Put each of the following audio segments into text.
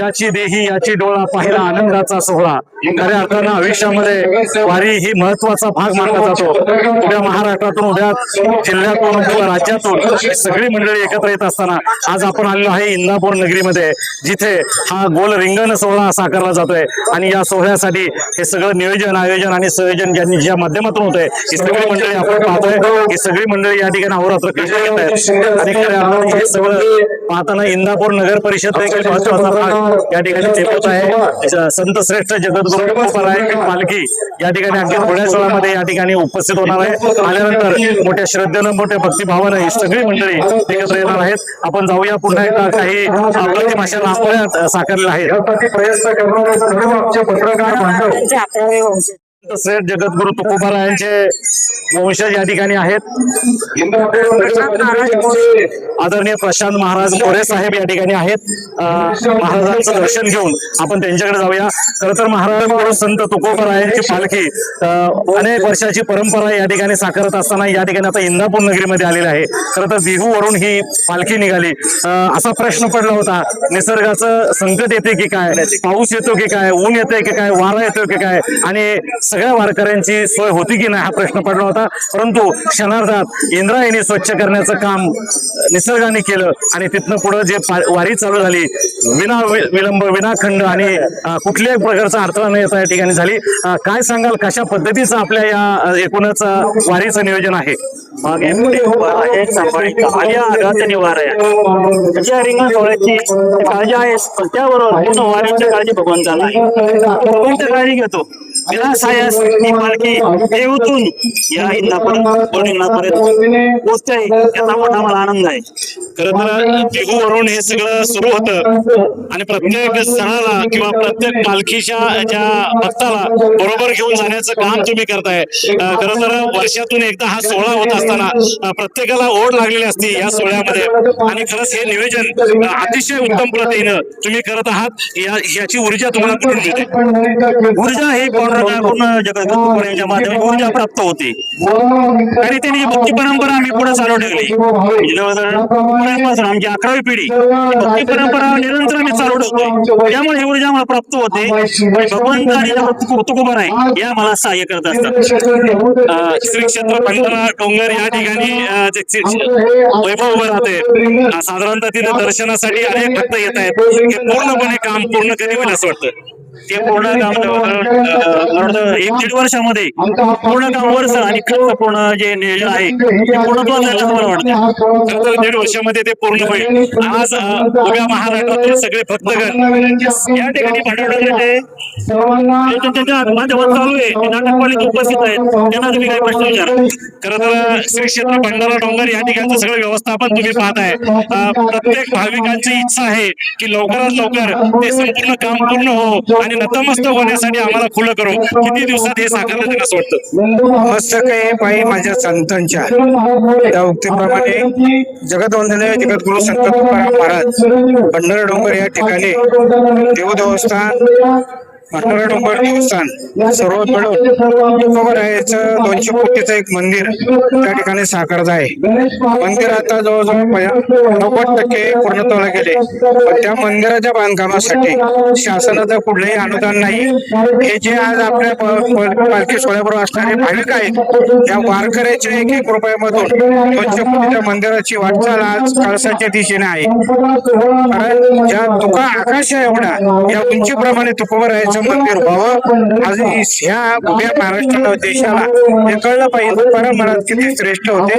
याची देही याची डोळा पाहिला आनंदाचा सोहळा. खऱ्या अर्थानं आयुष्यामध्ये वारी ही महत्वाचा भाग मानला जातो. उद्या महाराष्ट्रातून, उद्या जिल्ह्यातून किंवा राज्यातून सगळी मंडळी एकत्र येत असताना आज आपण आलेलो आहे इंदापूर नगरीमध्ये, जिथे हा गोल रिंगण सोहळा साकारला जातोय. आणि या सोहळ्यासाठी हे सगळं नियोजन, आयोजन आणि संयोजन ज्या माध्यमातून होतंय, ही सगळी मंडळी आपण पाहतोय. ही सगळी मंडळी या ठिकाणी अहोरात्र कष्ट घेत आहेत. आणि खऱ्या अर्थाने हे सगळं पाहताना इंदापूर नगर परिषद देखील महत्वाचा भाग या ठिकाणी चेपत आहे. संत श्रेष्ठ जगद्गुरू तुकोबारायांची पालखी या ठिकाणी अगदी थोड्या वेळामध्ये या ठिकाणी उपस्थित होणार आहे. आल्यानंतर मोठ्या श्रद्धेनं, मोठ्या भक्तिभावानं ही सगळी मंडळी एकत्र येणार आहेत. आपण जाऊया पुन्हा एकदा काही अप्रतिम अशा लांबऱ्या साकारलेल्या आहेत. प्रयत्न करणारे सर्व आमचे पत्रकार बांधव श्रेष्ठ जगद्गुरू तुकोबारायांचे वंशज या ठिकाणी आहेत. आदरणीय प्रशांत महाराज गोरे साहेब या ठिकाणी आहेत. महाराजांचं दर्शन घेऊन आपण त्यांच्याकडे जाऊया. खरं तर महाराजांकडून संत तुकोबारायांची पालखी अनेक वर्षाची परंपरा या ठिकाणी साकारत असताना या ठिकाणी आता इंदापूर नगरीमध्ये आलेली आहे. खरं तर बिहू वरून ही पालखी निघाली. असा प्रश्न पडला होता, निसर्गाचं संकट येते की काय, पाऊस येतो की काय, ऊन येते की काय, वारा येतो की काय, आणि सगळ्या वारकऱ्यांची सोय होती की नाही हा प्रश्न पडला होता. परंतु क्षणार्धात इंद्रायणी स्वच्छ करण्याचं काम निसर्गाने केलं आणि तिथनं पुढे जे वारी चालू झाली विना विलंब, विना खंड आणि कुठल्याही प्रकारचा अडथळा न येता या ठिकाणी झाली. काय सांगाल, कशा पद्धतीचं आपल्या या एकूणच वारीचं नियोजन आहे? रिंगण सोहळ्याची काळजी आहे, त्याबरोबर पूर्ण वारीची काळजी भगवंताला आहे. काळजी घेतो. विलासायास ही पालखी देवतून या इंदापूरपर्यंत पोचते, याचा मोठा मला आनंद आहे. खरं तर बिहूवरून हे सगळं सुरू होतं आणि प्रत्येक सणाला किंवा प्रत्येक पालखीच्या ज्या भक्ताला बरोबर घेऊन जाण्याचं काम तुम्ही करताय. खरं तर वर्षातून एकदा हा सोहळा होत असताना प्रत्येकाला ओढ लागलेली असते या सोहळ्यामध्ये. आणि खरंच हे नियोजन अतिशय उत्तम पद्धतीनं तुम्ही करत आहात. याची ऊर्जा तुम्हाला कुठून मिळते? ऊर्जा ही पूर्ण जगद्गुरूच्या माध्यमातून ऊर्जा प्राप्त होते. आणि त्यांनी भक्ती परंपरा आम्ही पुढे चालू ठेवली. आमची 11वी पिढी भक्ती परंपरा निरंतर आम्ही चालू ठेवतो. त्यामुळे ही ऊर्जा मला प्राप्त होते. भगवंत आणि तुकोबाराय या मला सहाय्य करत असतात. श्री क्षेत्र भंडारा डोंगर या ठिकाणी वैभव उभं राहते. साधारणतः तिथे दर्शनासाठी अनेक भक्त येत आहेत. हे पूर्णपणे काम पूर्ण कधी होईल असं वाटतं? ते पूर्ण काम 1-1.5 वर्षामध्ये पूर्ण काम वर्ष आणि खर्च पूर्ण जे नियोजन आहे ते पूर्णत्वास झालं असं मला वाटतं. 1.5 वर्षामध्ये ते पूर्ण होईल. आज उभ्या महाराष्ट्रातील सगळे भक्तगण या ठिकाणी भांडवलाचे त्यांच्या माध्यमात चालू आहे. नाटकपालिका उपस्थित आहेत, त्यांना तुम्ही काही प्रश्न विचारा. खरं तर श्री क्षेत्र भंडारा डोंगर या ठिकाणचं सगळं व्यवस्थापन तुम्ही पाहताय. प्रत्येक भाविकांची इच्छा आहे की लवकरात लवकर ते संपूर्ण काम पूर्ण हो आणि नतमस्तक होण्यासाठी आम्हाला खुलं करू. किती दिवसात हे साकारलं जाईल असं वाटतं? मस्तक आहे पायी माझ्या संतांच्या त्या उक्तीप्रमाणे जगदवंदनीय जगद्गुरू संत तुकाराम महाराज भंडारा डोंगर या ठिकाणी देवदेवस्थान भंडारा डोंगर देवस्थान सर्व मिळून तुकोबारायांचं 200 कोटीचं एक मंदिर त्या ठिकाणी साकारत आहे. मंदिर आता जवळजवळ 90% पूर्णत्वाला गेले. पण त्या मंदिराच्या बांधकामासाठी शासनाचं कुठलंही अनुदान नाही. हे जे आज आपल्या पालखी सोहळ्याबरोबर असणारे भाविक आहेत त्या वारकऱ्याच्या 1-1 रुपयामधून 200 कोटीच्या मंदिराची वाटचाल आज कळसाच्या दिशेने आहे. कारण ज्या तुका आकाश आहे एवढा या उंचीप्रमाणे तुकोबारायांचं मंदिर व्हावं. आज ह्या उभ्या महाराष्ट्राला देशाला हे कळलं पाहिजे तुकाराम महाराज किती श्रेष्ठ होते.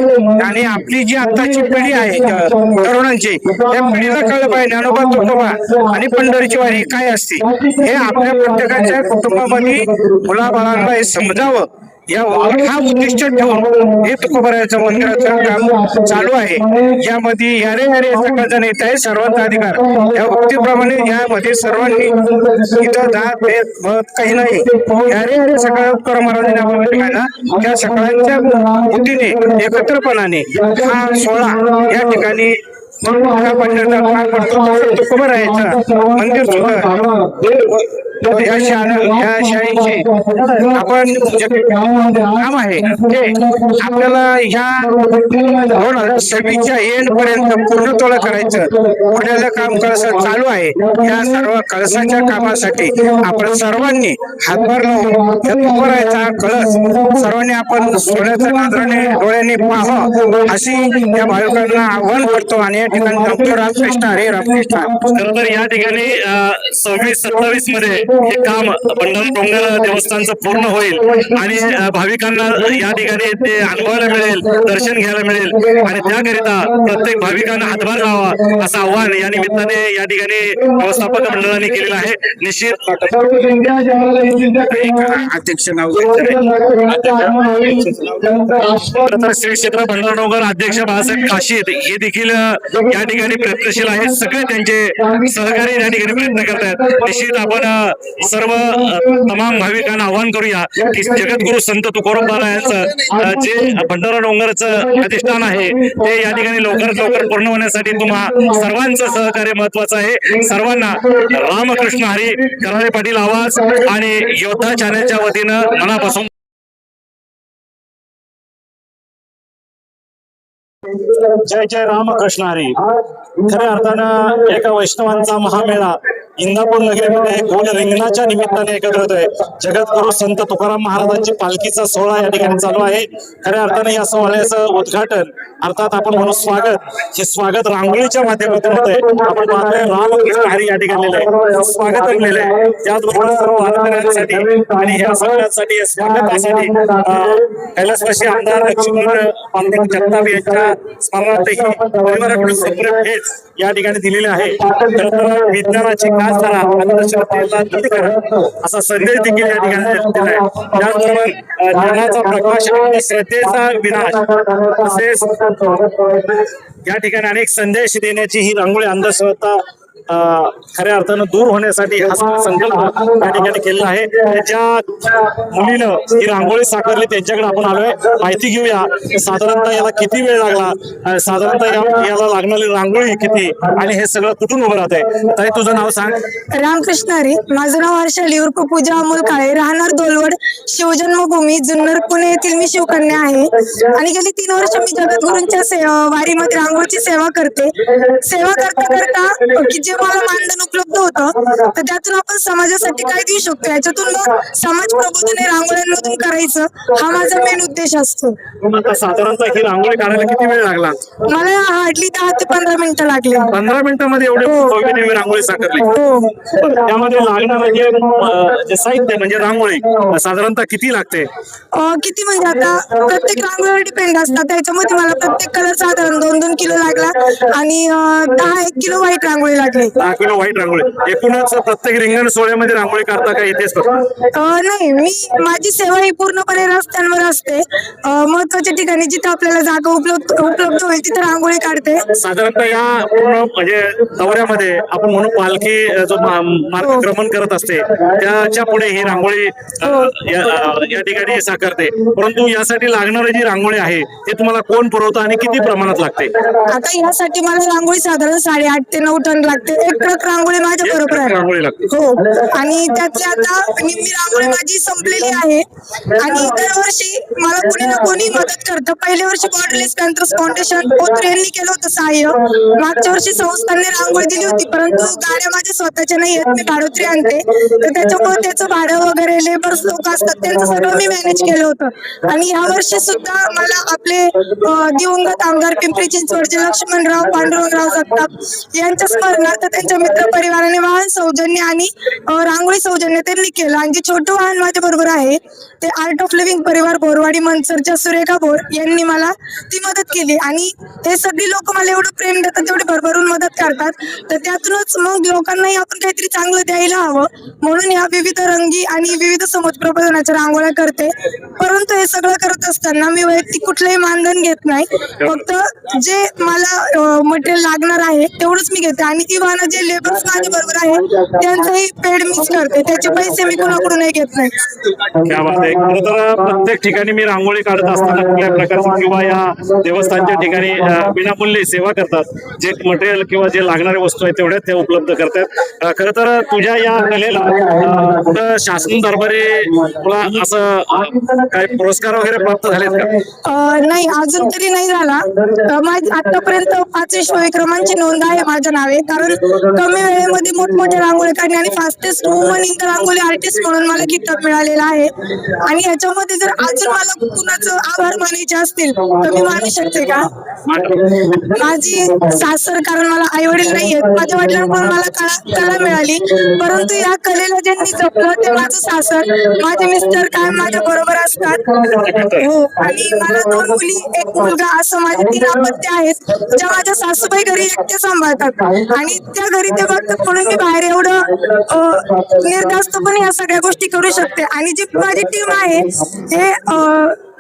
आणि आपली जी आताची पिढी आहे तरुणांची त्या पिढीला कळलं पाहिजे ज्ञानोबा तुकोबा आणि पंढरीची वारी काय असते हे आपल्या प्रत्येकाच्या कुटुंबामध्ये मुलाबाळांना हे समजावं. हा उद्दिष्ट ठेवून हे तुकोबारायांचं मंदिराचं काम चालू आहे. यामध्ये यारे सकाळचा नेता आहे, सर्वांचा अधिकार या उक्तीप्रमाणे यामध्ये सर्वांनी इथं जात मत काही नाही. यारे सकाळ तुकाराम महाराजांनी आम्हाला त्या सकाळच्या बुद्धीने एकत्रपणाने हा सोहळा या ठिकाणी तुकोबारायांचं मंदिर सुद्धा ह्या शाळेचे आपण जे काम आहे ते आपल्याला ह्या 2026च्या एंड पर्यंत पूर्णत्वाला करायचं पुण्याला काम कळसा चालू आहे. या सर्व कळसाच्या कामासाठी आपण सर्वांनी हातभार लावून तुकोरायचा कळस सर्वांनी आपण सोन्याच्या नजरेने डोळ्यांनी पाहावं अशी या भाविकांना आव्हान करतो. आणि या ठिकाणी डॉक्टर रामकृष्ण हरे रामकृष्ण. खरं तर या ठिकाणी 26-27 मध्ये हे काम भंडारा डोंगर देवस्थानचं पूर्ण होईल आणि भाविकांना या ठिकाणी ते अनुभवायला मिळेल, दर्शन घ्यायला मिळेल आणि त्याकरिता प्रत्येक भाविकांना हातभार लावा असं आव्हान या निमित्ताने या ठिकाणी व्यवस्थापक मंडळाने केलेलं आहे. निश्चित अध्यक्ष नाव तर श्री क्षेत्र भंडारा डोंगर अध्यक्ष बाळासाहेब काशीद हे देखील या ठिकाणी प्रयत्नशील आहेत. सगळे त्यांचे सहकारी या ठिकाणी प्रयत्न करत आहेत. निश्चित आपण सर्व तमाम भाविकांना आवाहन करूया की जगद्गुरु संत तुकोराम महाराजांचं जे भंडारा डोंगरचं अधिष्ठान आहे ते या ठिकाणी लवकरात लवकर पूर्ण होण्यासाठी तुम्हा सर्वांचं सहकार्य महत्वाचं आहे. सर्वांना रामकृष्ण हरी. कराळे पाटील आवाज आणि योद्धा चॅनलच्या वतीनं मनापासून जय जय रामकृष्ण हरी. खऱ्या अर्थानं एका वैष्णवांचा महामेळा इंदापूर नगरीमध्ये गोल रिंगणाच्या निमित्ताने एकत्र होतोय. जगद्गुरु संत तुकाराम महाराजांची पालखीचा सोहळा या ठिकाणी चालू आहे. खऱ्या अर्थाने या सोहळ्याचं उद्घाटन अर्थात आपण म्हणून स्वागत, हे स्वागत रांगोळीच्या माध्यमातून होतंय. आपण पाहतोय रामकृष्ण हरी या ठिकाणी स्वागत केलेलं आहे. त्याचबरोबर सर्व वारकऱ्यांसाठी आणि ह्या सगळ्यांसाठी स्वागतासाठी कैलासवासी आमदार लक्ष्मण पांडुरंग जगताप यांच्या स्मरणार्थ ही परिवाराकडून सेपरेट हेच या ठिकाणी दिलेले आहे. खरं तर विज्ञानाची कास करा, अंधश्रद्धेला दूर करा असा संदेश देखील या ठिकाणी दिला आहे. त्याचबरोबर ज्ञानाचा प्रकाश आणि श्रद्धेचा विनाश तसेच या ठिकाणी अनेक संदेश देण्याची ही रांगोळी अंधश्रद्धा खऱ्या अर्थानं दूर होण्यासाठी हा संकल्प या ठिकाणी केलेला आहे. ज्या मुलीनं ही रांगोळी साकारली त्यांच्याकडे आपण आलोय, माहिती घेऊया साधारणतः याला किती वेळ लागला, साधारणतः याला लागणारी रांगोळी किती आणि हे सगळं कुठून उभं राहत आहे. ताई तुझं नाव सांग. रामकृष्ण हरी. माझं नाव हर्षाली उर्फ पूजा अमोल काळे, राहणार दोलवड, शिवजन्मभूमी जुन्नर पुणे येथील मी शिवकन्या आहे आणि गेली 3 वर्ष मी जगद्गुरूंच्या वारीमध्ये रांगोळीची सेवा करते. सेवा करता करता की जे मला मानधन उपलब्ध होतं तर त्यातून आपण समाजासाठी काय देऊ शकतो याच्यातून मग समाज प्रबोधन हे रांगोळ्यांमधून करायचं हा माझा मेन उद्देश असतो. आता साधारणतः ही रांगोळी काढायला किती वेळ लागला? मला हार्डली 10 ते 15 मिनिटं लागले. 15 मिनिटांमध्ये एवढे भव्य रांगोळी साकारली. त्यामध्ये लागणारं जे साहित्य म्हणजे रांगोळी साधारणतः किती लागते? किती म्हणजे आता प्रत्येक रांगोळीवर डिपेंड असतात. त्याच्यामध्ये मला प्रत्येक कलर साधारण 2-2 किलो लागला आणि 10-1 किलो व्हाईट रांगोळी लागली. 10 किलो व्हाईट रांगोळी. एकूणच प्रत्येक रिंगण सोहळ्यामध्ये रांगोळी काढता का इथेच? नाही, मी माझी सेवा ही पूर्णपणे रस्त्यांवर असते. महत्वाच्या ठिकाणी जिथे आपल्याला जागा उपलब्ध होईल तिथे रांगोळी काढते. साधारणतः या पूर्ण म्हणजे दौऱ्यामध्ये आपण म्हणून पालखी जो मार्गक्रमण करत असते त्याच्या पुढे ही रांगोळी या ठिकाणी साकारते. परंतु यासाठी लागणारी जी रांगोळी आहे ते तुम्हाला कोण पुरवतं आणि किती प्रमाणात लागते? आता यासाठी मला रांगोळी साधारण 8.5 ते 9 टन लागते. 1 ट्रक रांगोळी माझ्या बरोबर आहे. रांगोळी लागते हो. आणि त्यातली आता निम्मी रांगोळी माझी संपलेली आहे आणि दरवर्षी मला कोणी ना कोणी मदत करतं. पहिल्या वर्षी बॉर्डरलेस पॅन्थर्स फाउंडेशन पोत्र यांनी केलं होतं सहाय्य. मागच्या वर्षी संस्थांनी रांगोळी दिली होती परंतु गाड्या माझ्या स्वतःच्या नाही आहेत, मी भाडोत्री आणते तर त्याच्यामुळे त्याचं भाडं वगैरे लेबर्स लोक असतात त्यांचं सगळं मी मॅनेज केलं होतं. आणि या वर्षी सुद्धा मला आपले दिवंगत आमदार पिंपरी चिंचवडचे लक्ष्मणराव पांडुरंगराव जगताप यांच्या स्मरणार्थ त्यांच्या मित्र परिवाराने वाहन सौजन्य आणि रांगोळी सौजन्य त्यांनी केलं. आणि जे छोटं वाहन माझ्या बरोबर आहे ते आर्ट ऑफ लिव्हिंग परिवार बोरवाडी मनसरच्या सुरेखा बोर यांनी मला ती मदत केली. आणि हे सगळी लोक मला एवढं प्रेम देतात, तेवढी भरभरून मदत करतात, तर त्यातूनच मग लोकांनाही आपण काहीतरी चांगलं द्यायला हवं म्हणून या विविध रंगी आणि विविध समाज प्रबोधनाच्या रांगोळ्या करते. परंतु हे सगळं करत असताना मी वैयक्तिक कुठलंही मानधन घेत नाही. फक्त जे मला मटेरियल लागणार आहे तेवढंच मी घेते आणि ती हिशोबाने जे लेबर्स माझ्या बरोबर आहे त्यांचंही पेड मीच करते, त्याचे पैसे मी कोणाकडूनही घेत नाही. क्या बात आहे. खरं तर प्रत्येक ठिकाणी मी रांगोळी काढत असताना कुठल्या प्रकारची किंवा या देवस्थानच्या ठिकाणी विनामूल्य सेवा करतात. जे मटेरियल किंवा जे लागणारे वस्तू आहेत तेवढ्याच ते उपलब्ध करतात. खरं तर तुझ्या या कलेला कुठं शासन दरबारी तुला असं काही पुरस्कार वगैरे प्राप्त झालेत का? नाही, अजून तरी नाही झाला. आतापर्यंत 5 विश्वविक्रमांची नोंद आहे माझ्या नावे, कारण कमी वेळेमध्ये मोठमोठ्या रांगोळी काढणे आणि fastest woman in the rangoli artist म्हणून मला किताब मिळालेला आहे. आणि याच्यामध्ये जर अजून मला कुणाचं आभार मानायचे असतील तर मी मानू शकते का? माझी सासर, कारण मला आई वडील नाहीयेत, माझ्या वडिलांकडून मला कला मिळाली, परंतु या कलेला ज्यांनी जपलं ते माझं सासर, माझे मिस्टर कायम माझ्या बरोबर असतात. हो, आणि मला 2 मुली 1 मुलगा असं माझे 3 अपत्य आहेत, ज्या माझ्या सासूबाई घरी एकटे सांभाळतात. आणि त्या घरी ते बघतात म्हणून मी बाहेर एवढं निर्धास्तपणे या सगळ्या गोष्टी करू शकते. आणि जी माझी टीम आहे हे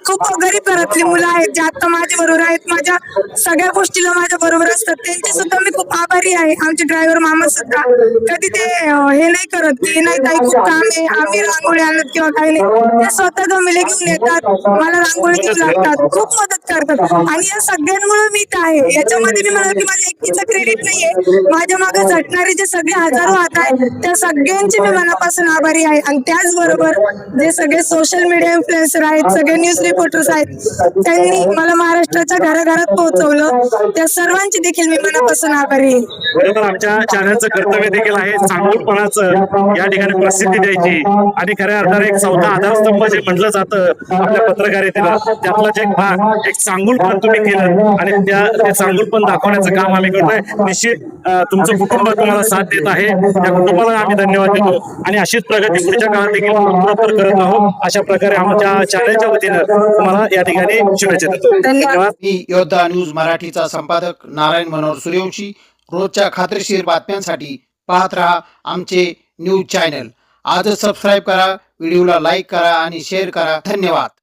खूप गरीब घरातली मुलं आहेत, जे आता माझ्या बरोबर आहेत, माझ्या सगळ्या गोष्टीला माझ्या बरोबर असतात. त्यांचे सुद्धा मी खूप आभारी आहे. आमचे ड्रायव्हर मामा सुद्धा कधी ते हे नाही करत की नाही ताई खूप काम आहे, आम्ही रांगोळी आणत किंवा काही नाही, ते स्वतः गमिले घेऊन येतात, मला रांगोळी देऊ लागतात, खूप मदत करतात. आणि या सगळ्यांमुळे मी इथं आहे. याच्यामध्ये मी म्हणा की माझ्या एकटीचं क्रेडिट नाहीये, माझ्या मागे झटणारे जे सगळे हजारो हात आहेत त्या सगळ्यांचे मी मनापासून आभारी आहे. आणि त्याचबरोबर जे सगळे सोशल मीडिया इन्फ्लुएन्सर आहेत, सगळे न्यूज रिपोर्टर्स आहेत, त्यांनी मला महाराष्ट्राच्या घराघरात पोहोचवलं, त्या सर्वांची देखील मी मनापासून आभारी आहे. खरं तर आमच्या चॅनलचं कर्तव्य देखील आहे चांगुलपणाचं या ठिकाणी प्रसिद्धी द्यायची. आणि खऱ्या अर्थाने एक 4था आधारस्तंभ जे म्हटलं जातं आपल्या पत्रकारितेला, त्यातलाच एक भाग एक चांगुलपण तुम्ही केलं आणि ते चांगुलपण दाखवण्याचं काम आम्ही करतोय. निश्चित तुमचं कुटुंब तुम्हाला साथ देत आहे, त्या कुटुंबाला आम्ही धन्यवाद देतो. आणि अशीच प्रगती पुढच्या काळात देखील बरोबर करत राहू, अशा प्रकारे आमच्या चॅनलच्या वतीनं तुम्हाला या ठिकाणी शुभेच्छा देतो. धन्यवाद. मी योद्धा न्यूज मराठीचा संपादक नारायण मनोहर सूर्यवंशी. रोजच्या खात्रीशीर बातम्यांसाठी पाहत रहा आमचे न्यूज चॅनल. आजच सबस्क्राईब करा, व्हिडिओला लाईक करा आणि शेअर करा. धन्यवाद.